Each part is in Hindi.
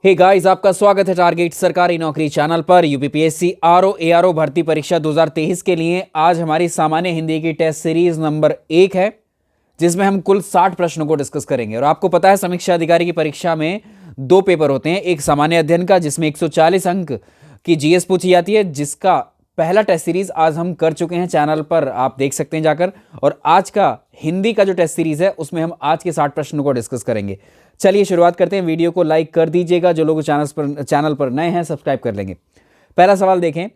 हे गाइस, आपका स्वागत है टारगेट सरकारी नौकरी चैनल पर। यूपीपीएससी आरओ एआरओ भर्ती परीक्षा 2023 के लिए आज हमारी सामान्य हिंदी की टेस्ट सीरीज नंबर 1 है, जिसमें हम कुल 60 प्रश्नों को डिस्कस करेंगे। और आपको पता है, समीक्षा अधिकारी की परीक्षा में 2 पेपर होते हैं। एक सामान्य अध्ययन का, जिसमें 140 अंक की जीएस पूछी जाती है, जिसका पहला टेस्ट सीरीज आज हम कर चुके हैं, चैनल पर आप देख सकते हैं जाकर। और आज का हिंदी का जो टेस्ट सीरीज है, उसमें हम आज के 60 प्रश्नों को डिस्कस करेंगे। चलिए शुरुआत करते हैं। वीडियो को लाइक कर दीजिएगा, जो लोग चैनल पर नए हैं सब्सक्राइब कर लेंगे। पहला सवाल देखें,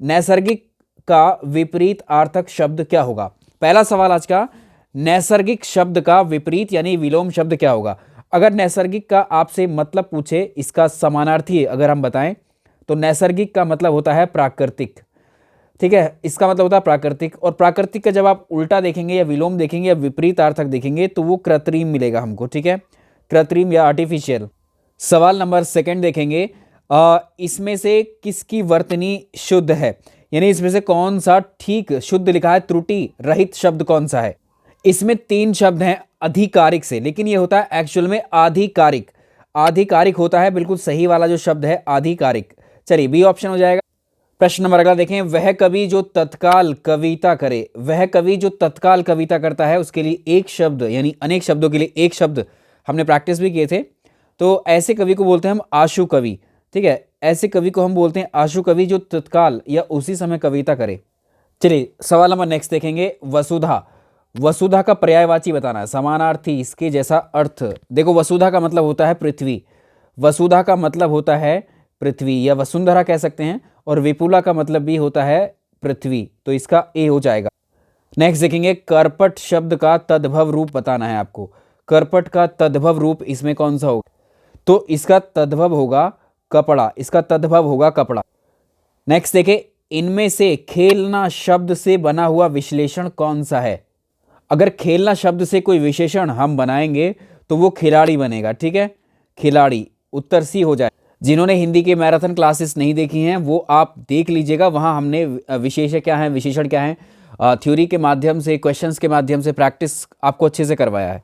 नैसर्गिक का विपरीत आर्थक शब्द क्या होगा। पहला सवाल आज का, नैसर्गिक शब्द का विपरीत यानी विलोम शब्द क्या होगा। अगर नैसर्गिक का आपसे मतलब पूछे, इसका समानार्थी अगर हम बताएं, तो नैसर्गिक का मतलब होता है प्राकृतिक। ठीक है, इसका मतलब होता है प्राकृतिक। और प्राकृतिक का जब आप उल्टा देखेंगे या विलोम देखेंगे या विपरीत आर्थक देखेंगे, तो वो कृत्रिम मिलेगा हमको। ठीक है, कृत्रिम या आर्टिफिशियल। सवाल नंबर 2 देखेंगे, इसमें से किसकी वर्तनी शुद्ध है, यानी इसमें से कौन सा ठीक शुद्ध लिखा है, त्रुटि रहित शब्द कौन सा है। इसमें 3 शब्द हैं आधिकारिक से, लेकिन ये होता है एक्चुअल में आधिकारिक। आधिकारिक होता है बिल्कुल सही वाला जो शब्द है, आधिकारिक। चलिए बी ऑप्शन हो जाएगा। प्रश्न नंबर अगला देखें, वह कवि जो तत्काल कविता करे। वह कवि जो तत्काल कविता करता है, उसके लिए एक शब्द यानी अनेक शब्दों के लिए एक शब्द हमने प्रैक्टिस भी किए थे। तो ऐसे कवि को बोलते हैं हम आशु कवि। ठीक है, ऐसे कवि को हम बोलते हैं आशु कवि, जो तत्काल या उसी समय कविता करे। चलिए सवाल नंबर नेक्स्ट देखेंगे, वसुधा। वसुधा का पर्यायवाची बताना है, समानार्थी इसके जैसा अर्थ। देखो, वसुधा का मतलब होता है पृथ्वी। वसुधा का मतलब होता है पृथ्वी, या वसुंधरा कह सकते हैं। और विपुला का मतलब भी होता है पृथ्वी, तो इसका ए हो जाएगा। नेक्स्ट देखेंगे, कर्पट शब्द का तद्भव रूप बताना है आपको। कर्पट का तद्भव रूप इसमें कौन सा होगा, तो इसका तद्भव होगा कपड़ा। इसका तद्भव होगा कपड़ा। नेक्स्ट देखें, इनमें से खेलना शब्द से बना हुआ विश्लेषण कौन सा है। अगर खेलना शब्द से कोई विशेषण हम बनाएंगे, तो वो खिलाड़ी बनेगा। ठीक है, खिलाड़ी, उत्तर सी हो जाए। जिन्होंने हिंदी के मैराथन क्लासेस नहीं देखी हैं, वो आप देख लीजिएगा। वहाँ हमने विशेषण क्या है, विशेषण क्या है, थ्योरी के माध्यम से, क्वेश्चंस के माध्यम से प्रैक्टिस आपको अच्छे से करवाया है।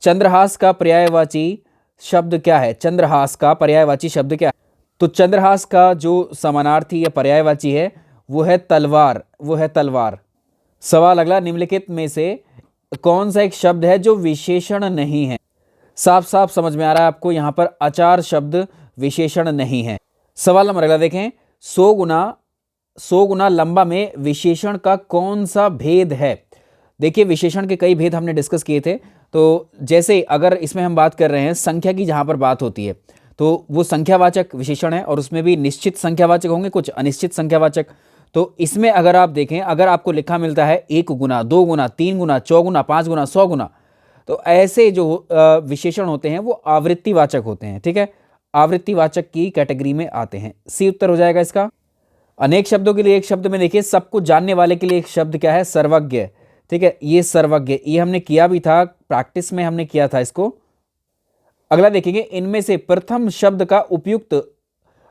चंद्रहास का पर्यायवाची शब्द क्या है। चंद्रहास का पर्यायवाची शब्द क्या है, तो चंद्रहास का जो समानार्थी या पर्यायवाची है, वो है तलवार। वो है तलवार। सवाल अगला, निम्नलिखित में से कौन सा एक शब्द है जो विशेषण नहीं है। साफ साफ समझ में आ रहा है आपको, यहां पर आचार शब्द विशेषण नहीं है। सवाल नंबर अगला देखें, 100 गुना लंबा में विशेषण का कौन सा भेद है। देखिए, विशेषण के कई भेद हमने डिस्कस किए थे। तो जैसे अगर इसमें हम बात कर रहे हैं संख्या की, जहां पर बात होती है, तो वो संख्यावाचक विशेषण है, और उसमें भी निश्चित संख्यावाचक होंगे, कुछ अनिश्चित संख्यावाचक। तो इसमें अगर आप देखें, अगर आपको लिखा मिलता है 1 गुना, 2 गुना, 3 गुना, 4 गुना, 5 गुना, 100 गुना, तो ऐसे जो विशेषण होते हैं वो आवृत्तिवाचक होते हैं। ठीक है, आवृत्तिवाचक की कैटेगरी में आते हैं। सी उत्तर हो जाएगा इसका। अनेक शब्दों के लिए एक शब्द में देखिए, सब कुछ जानने वाले के लिए एक शब्द क्या है, सर्वज्ञ। ठीक है, ये सर्वज्ञ, ये हमने किया भी था, प्रैक्टिस में हमने किया था इसको। अगला देखेंगे, इनमें से प्रथम शब्द का उपयुक्त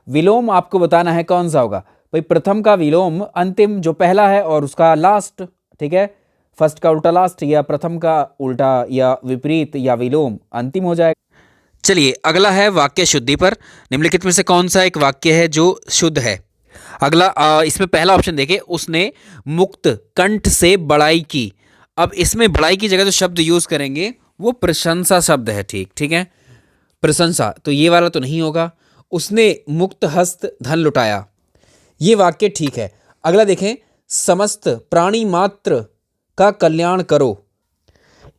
विलोम आपको बताना है कौन सा होगा। भाई, प्रथम का विलोम अंतिम जो पहला है और उसका लास्ट। ठीक है, फर्स्ट का उल्टा लास्ट, या प्रथम का उल्टा या विपरीत या विलोम अंतिम हो जाएगा। चलिए अगला है वाक्य शुद्धि पर। निम्नलिखित में से कौन सा एक वाक्य है जो शुद्ध है। अगला इसमें पहला ऑप्शन देखिए, उसने मुक्त कंठ से बड़ाई की। अब इसमें बड़ाई की जगह जो शब्द यूज करेंगे वो प्रशंसा शब्द है। ठीक है, प्रशंसा, तो ये वाला तो नहीं होगा। उसने मुक्त हस्त धन लुटाया, ये वाक्य ठीक है। अगला देखें, समस्त प्राणी मात्र का कल्याण करो।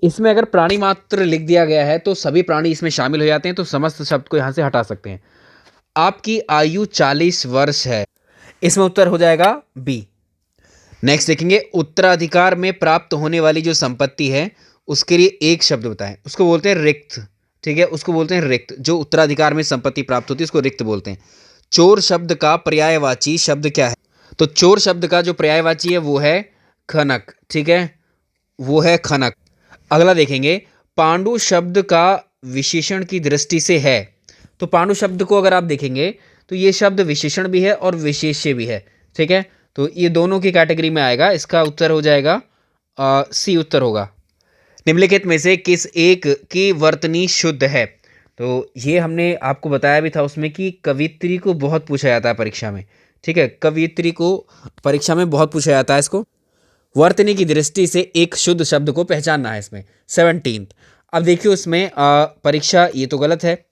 इसमें अगर प्राणी मात्र लिख दिया गया है, तो सभी प्राणी इसमें शामिल हो जाते हैं, तो समस्त शब्द को यहां से हटा सकते हैं। आपकी आयु 40 वर्ष है, इसमें उत्तर हो जाएगा बी। नेक्स्ट देखेंगे, उत्तराधिकार में प्राप्त होने वाली जो संपत्ति है, उसके लिए एक शब्द बताएं। उसको बोलते हैं रिक्त। ठीक है, उसको बोलते हैं रिक्त। जो उत्तराधिकार में संपत्ति प्राप्त होती है, उसको रिक्त बोलते हैं। चोर शब्द का पर्यायवाची शब्द क्या है, तो चोर शब्द का जो पर्यायवाची है वो है खनक। ठीक है, वो है खनक। अगला देखेंगे, पांडु शब्द का विशेषण की दृष्टि से है। तो पांडु शब्द को अगर आप देखेंगे, तो ये शब्द विशेषण भी है और विशेष्य भी है। ठीक है, तो ये दोनों की कैटेगरी में आएगा। इसका उत्तर हो जाएगा सी उत्तर होगा। निम्नलिखित में से किस एक की वर्तनी शुद्ध है। तो ये हमने आपको बताया भी था उसमें कि कवियत्री को बहुत पूछा जाता है परीक्षा में। ठीक है, कवियत्री को परीक्षा में बहुत पूछा जाता है। इसको वर्तनी की दृष्टि से एक शुद्ध शब्द को पहचानना है इसमें। 17। अब देखिए उसमें परीक्षा ये तो गलत है,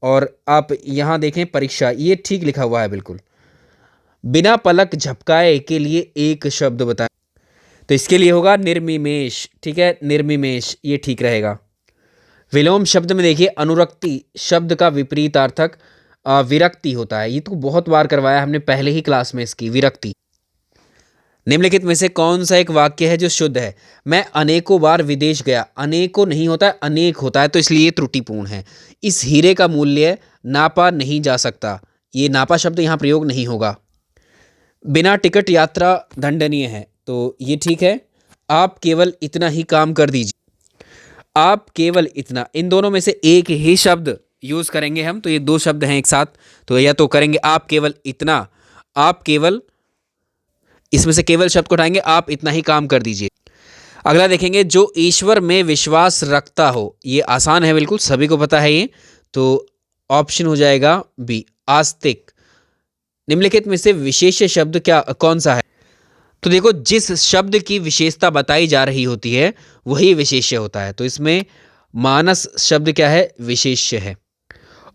और आप यहाँ देखें परीक्षा ये ठीक लिखा हुआ है बिल्कुल। बिना पलक झपकाए के लिए एक शब्द बताएं। तो इसके लिए होगा निर्मिमेश। ठीक है, निर्मिमेश ये ठीक रहेगा। विलोम शब्द में देखिए अनुरक्ति शब्द का विपरीतार्थक विरक्ति होता है। ये तो बहुत बार करवाया हमने पहले ही क्लास में इसकी विरक्ति। निम्नलिखित में से कौन सा एक वाक्य है जो शुद्ध है? मैं अनेकों बार विदेश गया। अनेकों नहीं होता है, अनेक होता है, तो इसलिए त्रुटिपूर्ण है। इस हीरे का मूल्य नापा नहीं जा सकता। ये नापा शब्द यहाँ प्रयोग नहीं होगा। बिना टिकट यात्रा दंडनीय है, तो ये ठीक है। आप केवल इतना ही काम कर दीजिए। आप केवल इतना, इन दोनों में से एक ही शब्द यूज करेंगे हम, तो ये दो शब्द हैं एक साथ, तो या तो करेंगे आप केवल इतना, आप केवल, इसमें से केवल शब्द को उठाएंगे, आप इतना ही काम कर दीजिए। अगला देखेंगे, जो ईश्वर में विश्वास रखता हो। ये आसान है बिल्कुल, सभी को पता है ये, तो ऑप्शन हो जाएगा बी आस्तिक। निम्नलिखित में से विशेष्य शब्द क्या कौन सा है? तो देखो जिस शब्द की विशेषता बताई जा रही होती है वही विशेष्य होता है, तो इसमें मानस शब्द क्या है? विशेष्य है।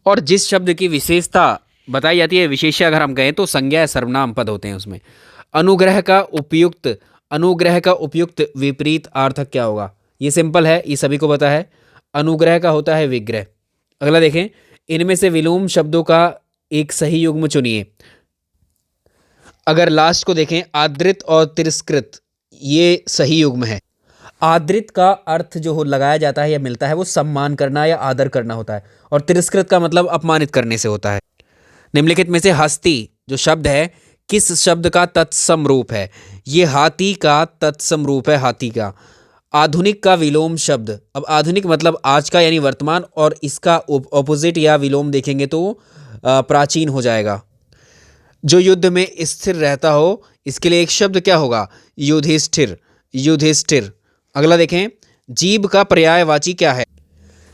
और जिस शब्द की विशेषता बताई जाती है विशेष्य अगर हम कहें तो संज्ञा सर्वनाम पद होते हैं उसमें। अनुग्रह का उपयुक्त, अनुग्रह का उपयुक्त विपरीत अर्थक क्या होगा? ये सिंपल है, ये सभी को पता है। अनुग्रह का होता है विग्रह। अगला देखें, इनमें से विलोम शब्दों का एक सही युग्म चुनिए। अगर लास्ट को देखें, आदृत और तिरस्कृत, ये सही युग्म है। आदृत का अर्थ जो हो लगाया जाता है या मिलता है वो सम्मान करना या आदर करना होता है, और तिरस्कृत का मतलब अपमानित करने से होता है। निम्नलिखित में से हस्ती जो शब्द है किस शब्द का तत्सम रूप है? ये हाथी का तत्सम रूप है, हाथी का। आधुनिक का विलोम शब्द, अब आधुनिक मतलब आज का यानी वर्तमान, और इसका ऑपोजिट या विलोम देखेंगे तो प्राचीन हो जाएगा। जो युद्ध में स्थिर रहता हो, इसके लिए एक शब्द क्या होगा? युधिष्ठिर, युधिष्ठिर। अगला देखें, जीभ का पर्यायवाची क्या है?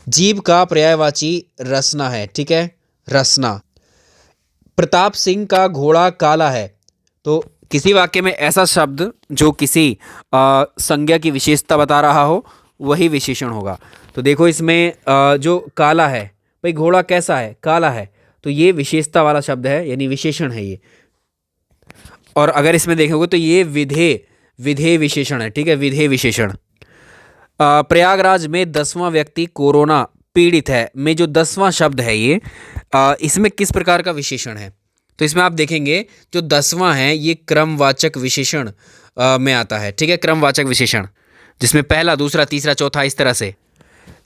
जीभ का पर्यायवाची रसना है। ठीक है, रसना। प्रताप सिंह का घोड़ा काला है, तो किसी वाक्य में ऐसा शब्द जो किसी संज्ञा की विशेषता बता रहा हो वही विशेषण होगा। तो देखो इसमें जो काला है, भाई घोड़ा कैसा है? काला है, तो ये विशेषता वाला शब्द है यानी विशेषण है ये। और अगर इसमें देखोगे तो ये विधेय, विधेय विशेषण है। ठीक है, विधेय विशेषण। प्रयागराज में 10वां व्यक्ति कोरोना पीड़ित है में जो 10वां शब्द है ये इसमें किस प्रकार का विशेषण है? तो इसमें आप देखेंगे जो 10वां है ये क्रमवाचक विशेषण में आता है। ठीक है, क्रमवाचक विशेषण जिसमें पहला, दूसरा, तीसरा, चौथा इस तरह से।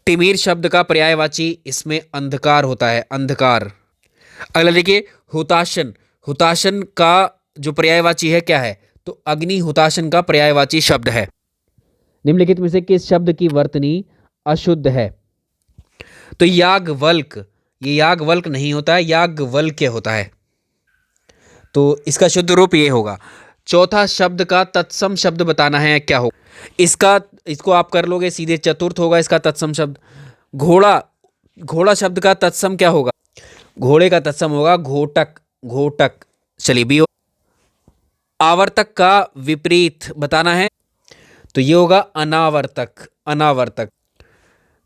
तिमिर शब्द का पर्यायवाची इसमें अंधकार होता है, अंधकार। अगला देखिए, हुताशन, हुताशन का जो पर्यायवाची है क्या है? तो अग्नि हुताशन का पर्यायवाची शब्द है। निम्नलिखित में से किस शब्द की वर्तनी अशुद्ध है? तो याज्ञवल्क, ये याज्ञवल्क नहीं होता है, याज्ञवल्क्य होता है, तो इसका शुद्ध रूप ये होगा। चौथा शब्द का तत्सम शब्द बताना है क्या हो? इसको आप कर लोगे सीधे, चतुर्थ होगा इसका तत्सम शब्द। घोड़ा, घोड़ा शब्द का तत्सम क्या होगा? घोड़े का तत्सम होगा घोटक, घोटक। चलिए बी। आवर्तक का विपरीत बताना है, तो ये होगा अनावर्तक, अनावर्तक।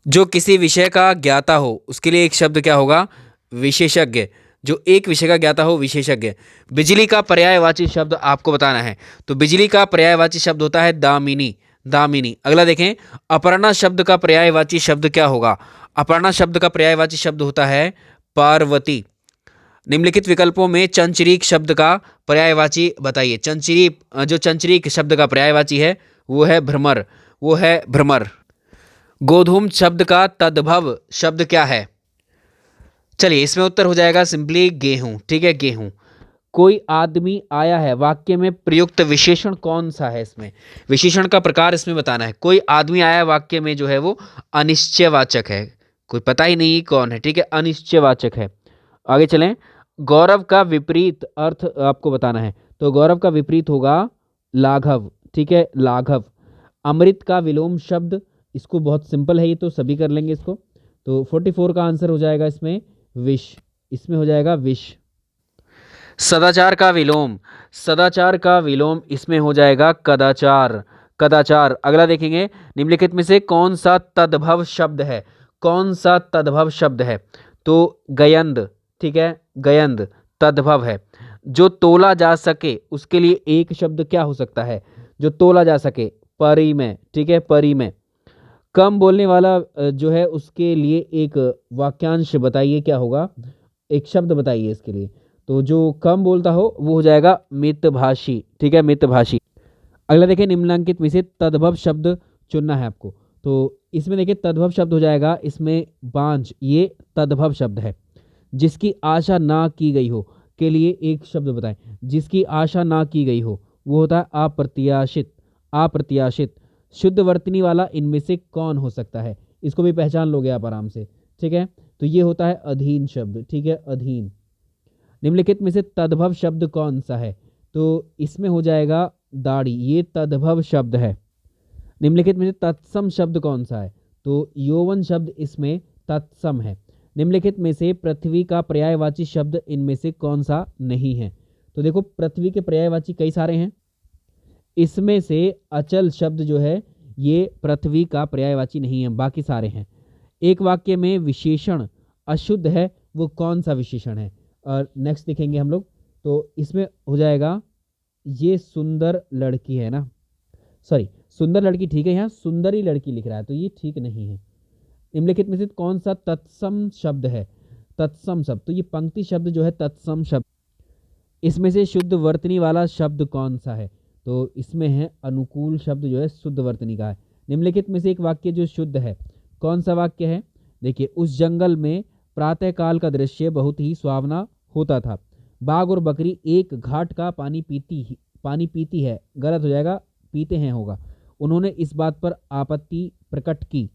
जो किसी विषय का ज्ञाता हो उसके लिए एक शब्द क्या होगा? विशेषज्ञ, जो एक विषय का ज्ञाता हो, विशेषज्ञ। बिजली का पर्यायवाची शब्द आपको बताना है, तो बिजली का पर्यायवाची शब्द होता है दामिनी, दामिनी। अगला देखें, अपर्णा शब्द का पर्यायवाची शब्द क्या होगा? अपर्णा शब्द का पर्यायवाची शब्द होता है पार्वती। निम्नलिखित विकल्पों में चंचरीक शब्द का पर्यायवाची बताइए। चंचरी, जो चंचरीक शब्द का पर्यायवाची है वो है भ्रमर, वो है भ्रमर। गोधूम शब्द का तद्भव शब्द क्या है? चलिए इसमें उत्तर हो जाएगा सिंपली गेहूं। ठीक है, गेहूं। कोई आदमी आया है वाक्य में प्रयुक्त विशेषण कौन सा है? इसमें विशेषण का प्रकार इसमें बताना है। कोई आदमी आया है वाक्य में जो है वो अनिश्चयवाचक है, कोई पता ही नहीं कौन है। ठीक है, अनिश्चयवाचक है। आगे चलें, गौरव का विपरीत अर्थ आपको बताना है, तो गौरव का विपरीत होगा लाघव। ठीक है, लाघव। अमृत का विलोम शब्द, इसको बहुत सिंपल है ये तो सभी कर लेंगे इसको, तो 44 का आंसर हो जाएगा इसमें विश, इसमें हो जाएगा विश। सदाचार का विलोम, सदाचार का विलोम इसमें हो जाएगा कदाचार, कदाचार। अगला देखेंगे, निम्नलिखित में से कौन सा तद्भव शब्द है, कौन सा तद्भव शब्द है? तो गयंद, ठीक है, गयंद तद्भव है। जो तोला जा सके उसके लिए एक शब्द क्या हो सकता है? जो तोला जा सके, परिमेय, ठीक है, परिमेय। कम बोलने वाला जो है उसके लिए एक वाक्यांश बताइए क्या होगा, एक शब्द बताइए इसके लिए। तो जो कम बोलता हो वो हो जाएगा मितभाषी, ठीक है, मितभाषी। अगला देखिए, निम्नलिखित में से तद्भव शब्द चुनना है आपको। तो इसमें देखिए तद्भव शब्द हो जाएगा इसमें बांझ, ये तद्भव शब्द है। जिसकी आशा ना की गई हो के लिए एक शब्द बताएं, जिसकी आशा ना की गई हो, वो होता है अप्रत्याशित, अप्रत्याशित। शुद्ध वर्तनी वाला इनमें से कौन हो सकता है? इसको भी पहचान लोगे आप आराम से, ठीक है। तो ये होता है अधीन शब्द, ठीक है, अधीन। निम्नलिखित में से तद्भव शब्द कौन सा है? तो इसमें हो जाएगा दाढ़ी, ये तद्भव शब्द है। निम्नलिखित में से तत्सम शब्द कौन सा है? तो यौवन शब्द इसमें तत्सम है। निम्नलिखित में से पृथ्वी का पर्यायवाची शब्द इनमें से कौन सा नहीं है? तो देखो पृथ्वी के पर्यायवाची कई सारे हैं, इसमें से अचल शब्द जो है ये पृथ्वी का पर्यायवाची नहीं है, बाकी सारे हैं। एक वाक्य में विशेषण अशुद्ध है, वो कौन सा विशेषण है? और नेक्स्ट देखेंगे हम लोग, तो इसमें हो जाएगा ये सुंदर लड़की है ना, सॉरी सुंदर लड़की ठीक है, यहाँ सुंदरी लड़की लिख रहा है तो ये ठीक नहीं है। निम्नलिखित में से कौन सा तत्सम शब्द है? तत्सम शब्द, तो ये पंक्ति शब्द जो है तत्सम शब्द। इसमें से शुद्ध वर्तनी वाला शब्द कौन सा है? तो इसमें है अनुकूल शब्द जो है शुद्ध वर्तनी का है। निम्नलिखित में से एक वाक्य जो शुद्ध है, कौन सा वाक्य है? देखिए, उस जंगल में प्रातःकाल का दृश्य बहुत ही सुहावना होता था। बाघ और बकरी एक घाट का पानी पीती है, गलत हो जाएगा, पीते हैं होगा। उन्होंने इस बात पर आपत्ति प्रकट की।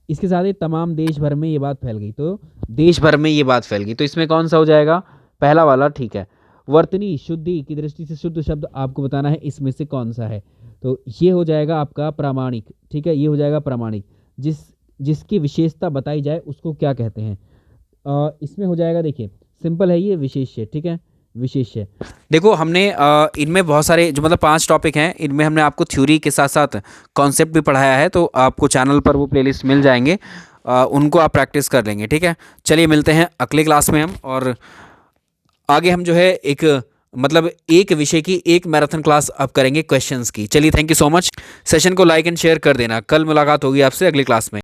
इसके साथ ही तमाम देश भर में ये बात फैल गई, तो देश भर में ये बात फैल गई, तो इसमें कौन सा हो जाएगा? पहला वाला ठीक है। वर्तनी शुद्धि की दृष्टि से शुद्ध शब्द आपको बताना है, इसमें से कौन सा है? तो ये हो जाएगा आपका प्रामाणिक, ठीक है, ये हो जाएगा प्रामाणिक। जिसकी विशेषता बताई जाए उसको क्या कहते हैं? इसमें हो जाएगा, देखिए सिंपल है ये, विशेष्य, ठीक है, विशेष्य। देखो हमने इनमें बहुत सारे जो मतलब 5 टॉपिक हैं, इनमें हमने आपको थ्योरी के साथ साथ कॉन्सेप्ट भी पढ़ाया है, तो आपको चैनल पर वो प्लेलिस्ट मिल जाएंगे, उनको आप प्रैक्टिस कर लेंगे, ठीक है। चलिए मिलते हैं अगले क्लास में हम, और आगे हम जो है एक मतलब एक विषय की एक मैराथन क्लास अब करेंगे क्वेश्चंस की। चलिए, thank you so much. Session को लाइक एंड शेयर कर देना। कल मुलाकात होगी आपसे अगली क्लास में।